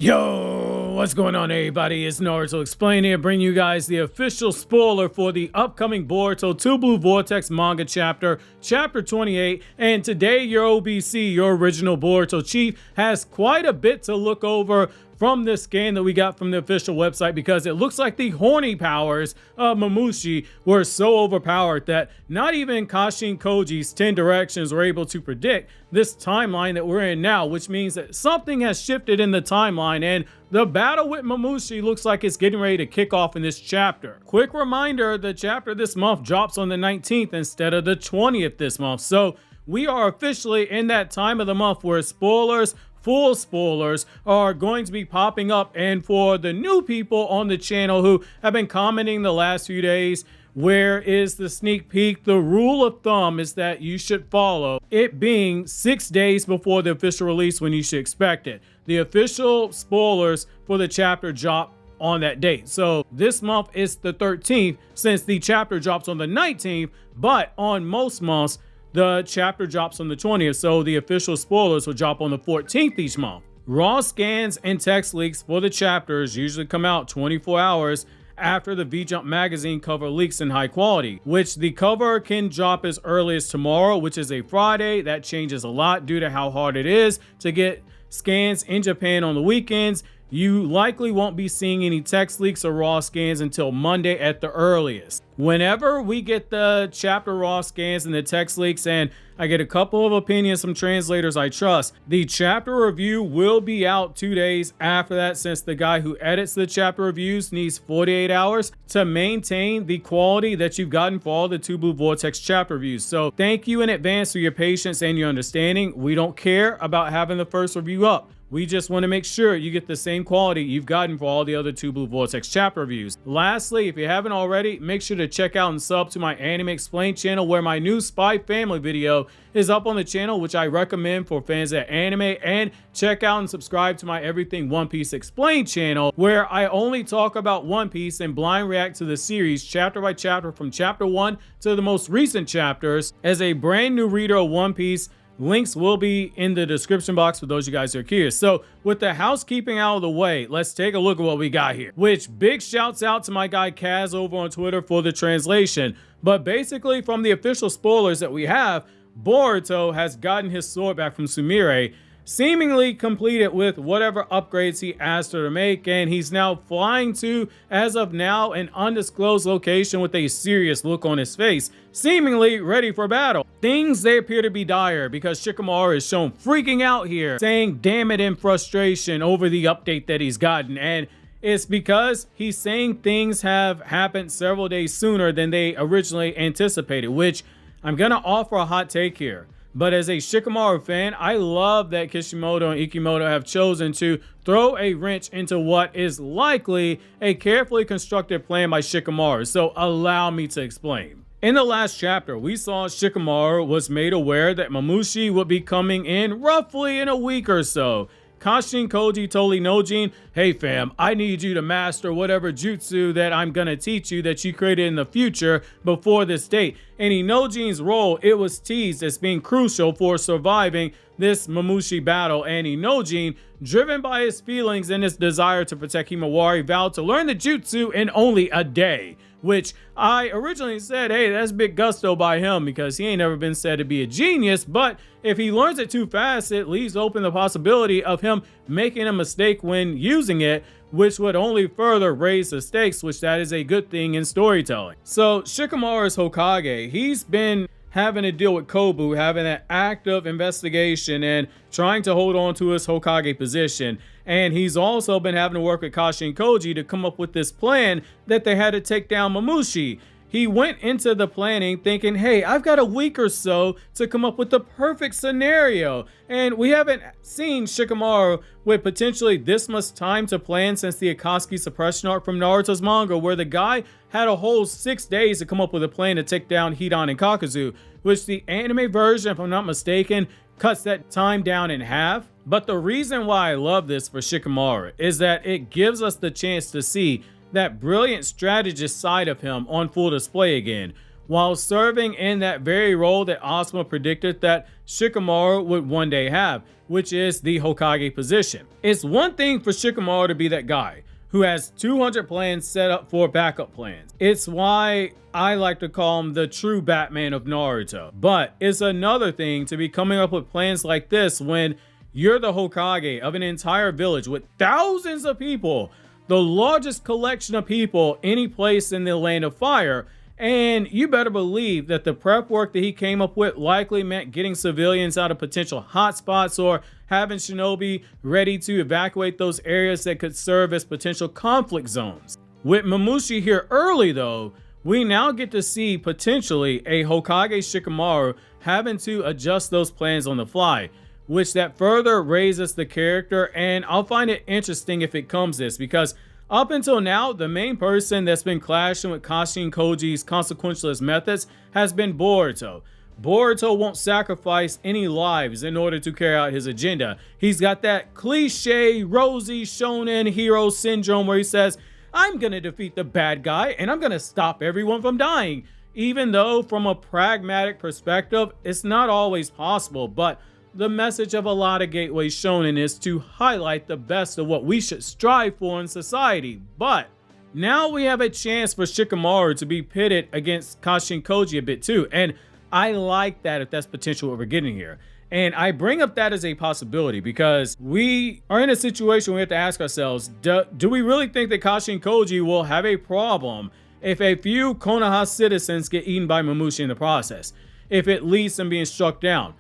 Yo, what's going on everybody? It's Naruto Explain here, bringing you guys the official spoiler for the upcoming Boruto 2 Blue Vortex manga chapter 28. And today your OBC, your original Boruto chief, has quite a bit to look over from this scan that we got from the official website, because it looks like the horny powers of Mamushi were so overpowered that not even Kashin Koji's 10 directions were able to predict this timeline that we're in now, which means that something has shifted in the timeline, and the battle with Mamushi looks like it's getting ready to kick off in this chapter. Quick reminder, the chapter this month drops on the 19th instead of the 20th this month, so we are officially in that time of the month where spoilers, full spoilers, are going to be popping up. And for the new people on the channel who have been commenting the last few days, where is the sneak peek? The rule of thumb is that you should follow it being 6 days before the official release when you should expect it. The official spoilers for the chapter drop on that date. So this month is the 13th since the chapter drops on the 19th, but on most months the chapter drops on the 20th, so the official spoilers will drop on the 14th each month. Raw scans and text leaks for the chapters usually come out 24 hours after the V-Jump magazine cover leaks in high quality, which the cover can drop as early as tomorrow, which is a Friday. That changes a lot due to how hard it is to get scans in Japan on the weekends. You likely won't be seeing any text leaks or raw scans until Monday at the earliest. Whenever we get the chapter raw scans and the text leaks, and I get a couple of opinions from translators I trust, the chapter review will be out 2 days after that, since the guy who edits the chapter reviews needs 48 hours to maintain the quality that you've gotten for all the 2 Blue Vortex chapter reviews. So thank you in advance for your patience and your understanding. We don't care about having the first review up. We just want to make sure you get the same quality you've gotten for all the other 2 Blue Vortex chapter reviews. Lastly, if you haven't already, make sure to check out and sub to my Anime Explained channel, where my new Spy Family video is up on the channel, which I recommend for fans of anime. And check out and subscribe to my Everything One Piece Explained channel, where I only talk about One Piece and blind react to the series chapter by chapter from chapter 1 to the most recent chapters. As a brand new reader of One Piece, links will be in the description box for those of you guys who are curious. So with the housekeeping out of the way, let's take a look at what we got here. Which, big shouts out to my guy Kaz over on Twitter for the translation. But basically, from the official spoilers that we have, Boruto has gotten his sword back from Sumire, seemingly completed with whatever upgrades he asked her to make, and he's now flying to, as of now, an undisclosed location with a serious look on his face, seemingly ready for battle. Things, they appear to be dire, because Shikamaru is shown freaking out here, saying damn it in frustration over the update that he's gotten, and it's because he's saying things have happened several days sooner than they originally anticipated, which I'm gonna offer a hot take here. But as a Shikamaru fan, I love that Kishimoto and Ikimoto have chosen to throw a wrench into what is likely a carefully constructed plan by Shikamaru. So allow me to explain. In the last chapter, we saw Shikamaru was made aware that Mamushi would be coming in roughly in a week or so. Kashin Koji told Inojin, hey fam, I need you to master whatever jutsu that I'm gonna teach you that you created in the future before this date. And Inojin's role, it was teased as being crucial for surviving this Mamushi battle, and Inojin, driven by his feelings and his desire to protect Himawari, vowed to learn the jutsu in only a day. Which I originally said, hey, that's big gusto by him, because he ain't never been said to be a genius, but if he learns it too fast, it leaves open the possibility of him making a mistake when using it, which would only further raise the stakes, which that is a good thing in storytelling. So Shikamaru's Hokage, he's been having to deal with Kobu, having an active investigation and trying to hold on to his Hokage position. And he's also been having to work with Kashin Koji to come up with this plan that they had to take down Mamushi. He went into the planning thinking, hey, I've got a week or so to come up with the perfect scenario. And we haven't seen Shikamaru with potentially this much time to plan since the Akatsuki suppression arc from Naruto's manga, where the guy had a whole 6 days to come up with a plan to take down Hidan and Kakuzu, which the anime version, if I'm not mistaken, cuts that time down in half. But the reason why I love this for Shikamaru is that it gives us the chance to see that brilliant strategist side of him on full display again, while serving in that very role that Asuma predicted that Shikamaru would one day have, which is the Hokage position. It's one thing for Shikamaru to be that guy who has 200 plans set up for backup plans. It's why I like to call him the true Batman of Naruto. But it's another thing to be coming up with plans like this when you're the Hokage of an entire village with thousands of people, the largest collection of people any place in the Land of Fire. And you better believe that the prep work that he came up with likely meant getting civilians out of potential hotspots or having shinobi ready to evacuate those areas that could serve as potential conflict zones. With Mamushi here early though, we now get to see potentially a Hokage Shikamaru having to adjust those plans on the fly, which that further raises the character. And I'll find it interesting if it comes this, because up until now, the main person that's been clashing with Kashin Koji's consequentialist methods has been Boruto. Boruto won't sacrifice any lives in order to carry out his agenda. He's got that cliche rosy shonen hero syndrome where he says, I'm gonna defeat the bad guy and I'm gonna stop everyone from dying. Even though from a pragmatic perspective, it's not always possible, but the message of a lot of Gateway Shonen is to highlight the best of what we should strive for in society. But now we have a chance for Shikamaru to be pitted against Kashin Koji a bit too. And I like that if that's potential what we're getting here. And I bring up that as a possibility because we are in a situation where we have to ask ourselves, do we really think that Kashin Koji will have a problem if a few Konoha citizens get eaten by Mamushi in the process? If it leads them being struck down?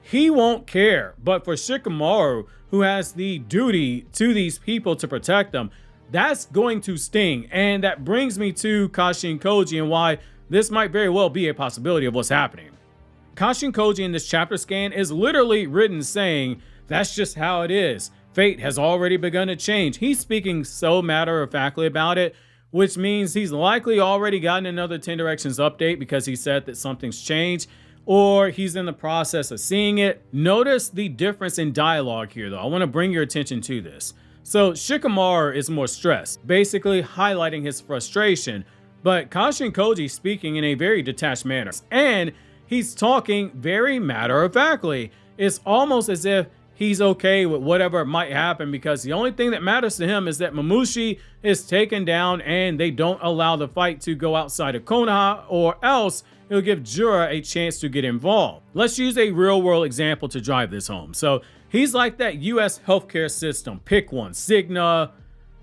He won't care, but for Shikamaru, who has the duty to these people to protect them, that's going to sting. And that brings me to Kashin Koji and why this might very well be a possibility of what's happening. Kashin Koji in this chapter scan is literally written saying, that's just how it is. Fate has already begun to change. He's speaking so matter-of-factly about it, which means he's likely already gotten another 10 Directions update because he said that something's changed, or he's in the process of seeing it. Notice the difference in dialogue here though. I want to bring your attention to this. So Shikamaru is more stressed, basically highlighting his frustration, but Kashin Koji speaking in a very detached manner. And he's talking very matter-of-factly. It's almost as if he's okay with whatever might happen because the only thing that matters to him is that Mamushi is taken down and they don't allow the fight to go outside of Konoha, or else it'll give Jura a chance to get involved. Let's use a real-world example to drive this home. So he's like that US healthcare system. Pick one. Cigna,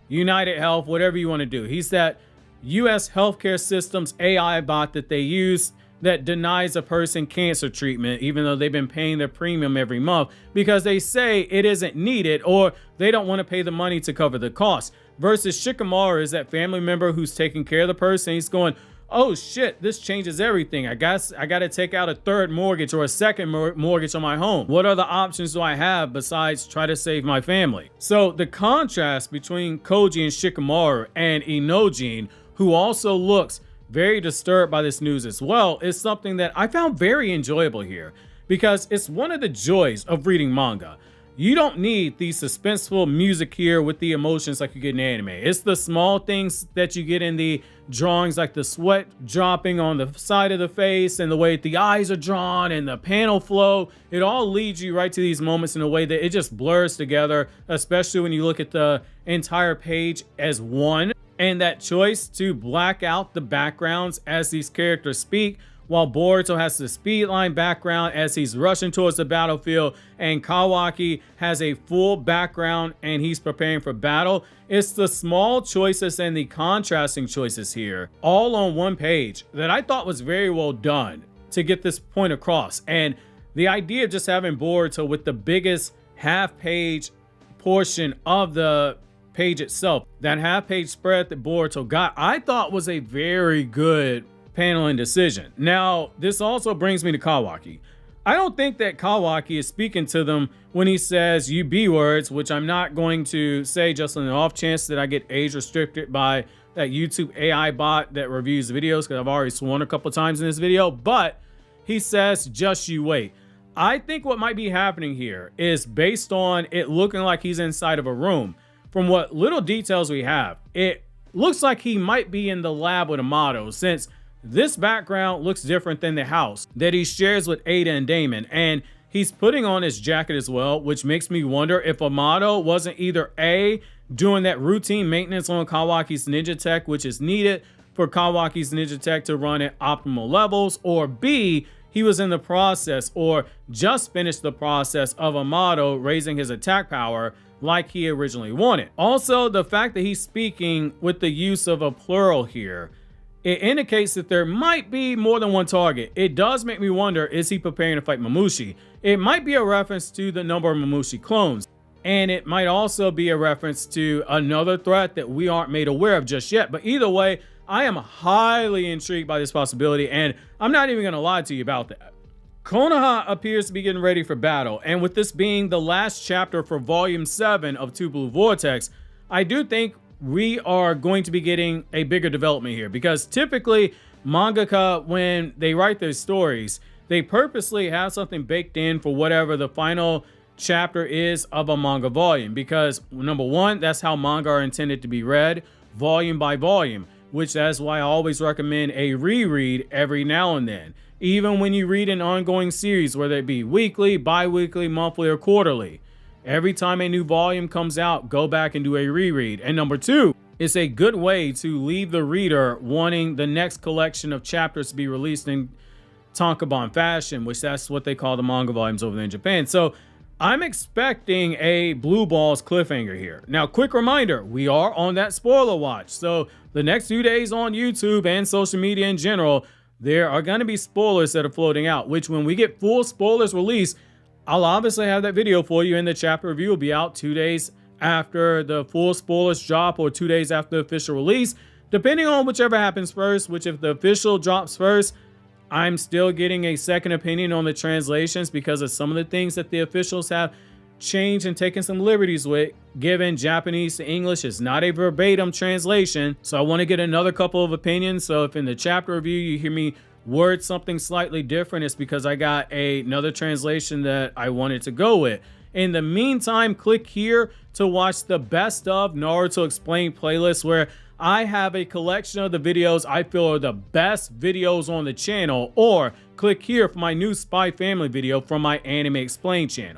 United Health, whatever you want to do. He's that US healthcare system's AI bot that they use that denies a person cancer treatment even though they've been paying their premium every month because they say it isn't needed or they don't want to pay the money to cover the cost. Versus Shikamaru is that family member who's taking care of the person. He's going, oh shit, this changes everything. I guess I got to take out a third mortgage or a second mortgage on my home. What other options do I have besides try to save my family? So the contrast between Koji and Shikamaru and Inojin, who also looks very disturbed by this news as well, is something that I found very enjoyable here because it's one of the joys of reading manga. You don't need the suspenseful music here with the emotions like you get in anime. It's the small things that you get in the drawings, like the sweat dropping on the side of the face and the way the eyes are drawn and the panel flow. It all leads you right to these moments in a way that it just blurs together, especially when you look at the entire page as one. And that choice to black out the backgrounds as these characters speak, while Boruto has the speed line background as he's rushing towards the battlefield, and Kawaki has a full background and he's preparing for battle. It's the small choices and the contrasting choices here, all on one page, that I thought was very well done to get this point across. And the idea of just having Boruto with the biggest half-page portion of the page itself, that half-page spread that Boruto got, I thought was a very good paneling decision. Now, this also brings me to Kawaki. I don't think that Kawaki is speaking to them when he says you B words, which I'm not going to say just on the off chance that I get age restricted by that YouTube AI bot that reviews videos, because I've already sworn a couple times in this video, but he says just you wait. I think what might be happening here is based on it looking like he's inside of a room. From what little details we have, it looks like he might be in the lab with Amato, since this background looks different than the house that he shares with Ada and Damon, and he's putting on his jacket as well, which makes me wonder if Amado wasn't either A, doing that routine maintenance on Kawaki's ninja tech, which is needed for Kawaki's ninja tech to run at optimal levels, or B, he was in the process or just finished the process of Amado raising his attack power like he originally wanted. Also, the fact that he's speaking with the use of a plural here, it indicates that there might be more than one target. It does make me wonder, is he preparing to fight Mamushi? It might be a reference to the number of Mamushi clones, and it might also be a reference to another threat that we aren't made aware of just yet. But either way, I am highly intrigued by this possibility, and I'm not even going to lie to you about that. Konoha appears to be getting ready for battle, and with this being the last chapter for Volume 7 of Two Blue Vortex, I do think we are going to be getting a bigger development here, because typically mangaka, when they write their stories, they purposely have something baked in for whatever the final chapter is of a manga volume, because number one, that's how manga are intended to be read, volume by volume, which that's why I always recommend a reread every now and then, even when you read an ongoing series, whether it be weekly, bi-weekly, monthly, or quarterly. Every time a new volume comes out, go back and do a reread. And number two, it's a good way to leave the reader wanting the next collection of chapters to be released in tankobon fashion, which that's what they call the manga volumes over there in Japan. So I'm expecting a Blue Balls cliffhanger here. Now, quick reminder, we are on that spoiler watch. So the next few days on YouTube and social media in general, there are going to be spoilers that are floating out, which when we get full spoilers released, I'll obviously have that video for you, and the chapter review will be out 2 days after the full spoilers drop or 2 days after the official release, depending on whichever happens first, which if the official drops first, I'm still getting a second opinion on the translations because of some of the things that the officials have changed and taken some liberties with, given Japanese to English is not a verbatim translation. So I want to get another couple of opinions. So if in the chapter review you hear me word something slightly different, it's because I got another translation that I wanted to go with. In the meantime, click here to watch the best of Naruto Explained playlist, where I have a collection of the videos I feel are the best videos on the channel, or click here for my new Spy Family video from my Anime Explained channel.